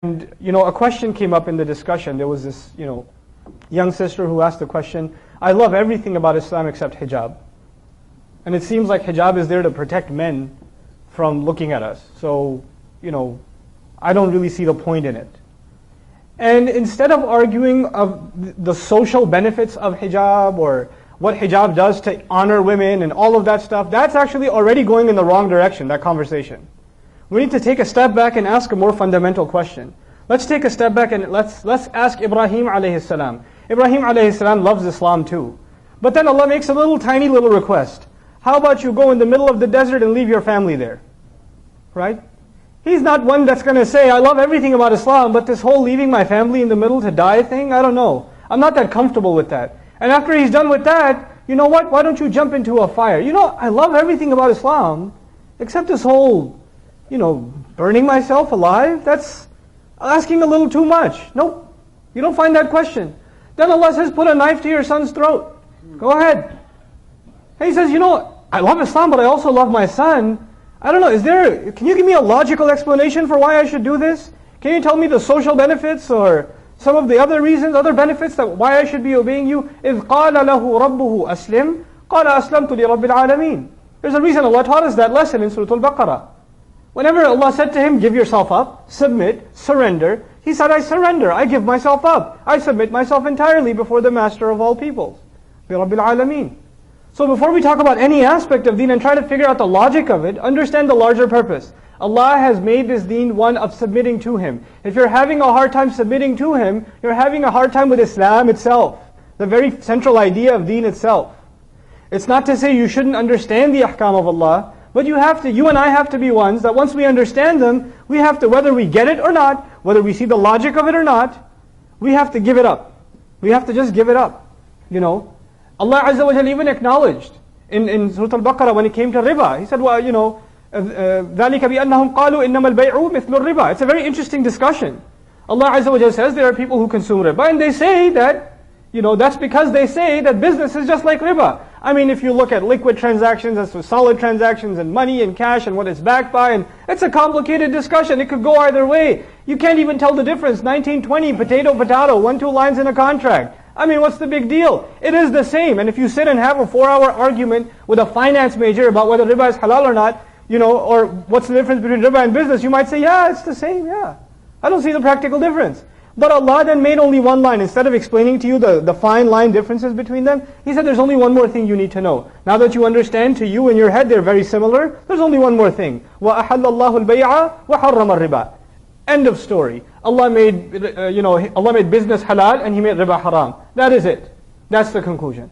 And, a question came up in the discussion. There was this, young sister who asked the question, I love everything about Islam except hijab. And it seems like hijab is there to protect men from looking at us. So, I don't really see the point in it. And instead of arguing of the social benefits of hijab or what hijab does to honor women and all of that stuff, that's actually already going in the wrong direction, that conversation. We need to take a step back and ask a more fundamental question. Let's take a step back and let's ask Ibrahim alayhi salam. Ibrahim alayhi salam loves Islam too. But then Allah makes a tiny little request. How about you go in the middle of the desert and leave your family there? Right? He's not one that's going to say, I love everything about Islam, but this whole leaving my family in the middle to die thing, I don't know. I'm not that comfortable with that. And after he's done with that, you know what? Why don't you jump into a fire? I love everything about Islam, except this whole, burning myself alive. That's asking a little too much. Nope. You don't find that question. Then Allah says, put a knife to your son's throat. Go ahead. And he says, I love Islam, but I also love my son. I don't know, can you give me a logical explanation for why I should do this? Can you tell me the social benefits or some of the other reasons, other benefits that why I should be obeying you? إِذْ قَالَ لَهُ رَبُّهُ أَسْلِمْ قَالَ أَسْلَمْتُ لِرَبِّ الْعَالَمِينَ. There's a reason Allah taught us that lesson in Surah Al-Baqarah. Whenever Allah said to him, give yourself up, submit, surrender, he said, I surrender, I give myself up. I submit myself entirely before the master of all peoples, لِرَبِّ الْعَالَمِينَ. So before we talk about any aspect of deen and try to figure out the logic of it, understand the larger purpose. Allah has made this deen one of submitting to Him. If you're having a hard time submitting to Him, you're having a hard time with Islam itself, the very central idea of deen itself. It's not to say you shouldn't understand the ahkam of Allah, but you and I have to be ones that once we understand them, we have to, whether we get it or not, whether we see the logic of it or not, we have to give it up. We have to just give it up. Allah Azza wa Jalla even acknowledged in Surah Al-Baqarah when it came to riba. He said, ذَلِكَ بِأَنَّهُمْ قَالُوا إِنَّمَا الْبَيْعُ مِثْلُ الرِّبَى. It's a very interesting discussion. Allah Azza wa Jalla says there are people who consume riba, and they say that, that's because they say that business is just like riba. I mean, if you look at liquid transactions as to solid transactions and money and cash and what it's backed by, and it's a complicated discussion. It could go either way. You can't even tell the difference. 1920, potato, 1-2 lines in a contract. I mean, what's the big deal? It is the same. And if you sit and have a 4-hour argument with a finance major about whether riba is halal or not, or what's the difference between riba and business, you might say, yeah, it's the same, yeah. I don't see the practical difference. But Allah then made only one line. Instead of explaining to you the fine line differences between them, He said there's only one more thing you need to know. Now that you understand, to you in your head they're very similar, there's only one more thing. وَأَحَلَّ اللَّهُ الْبَيْعَ وَحَرَّمَ الرِّبَى. End of story. Allah made business halal and He made riba haram. That is it. That's the conclusion.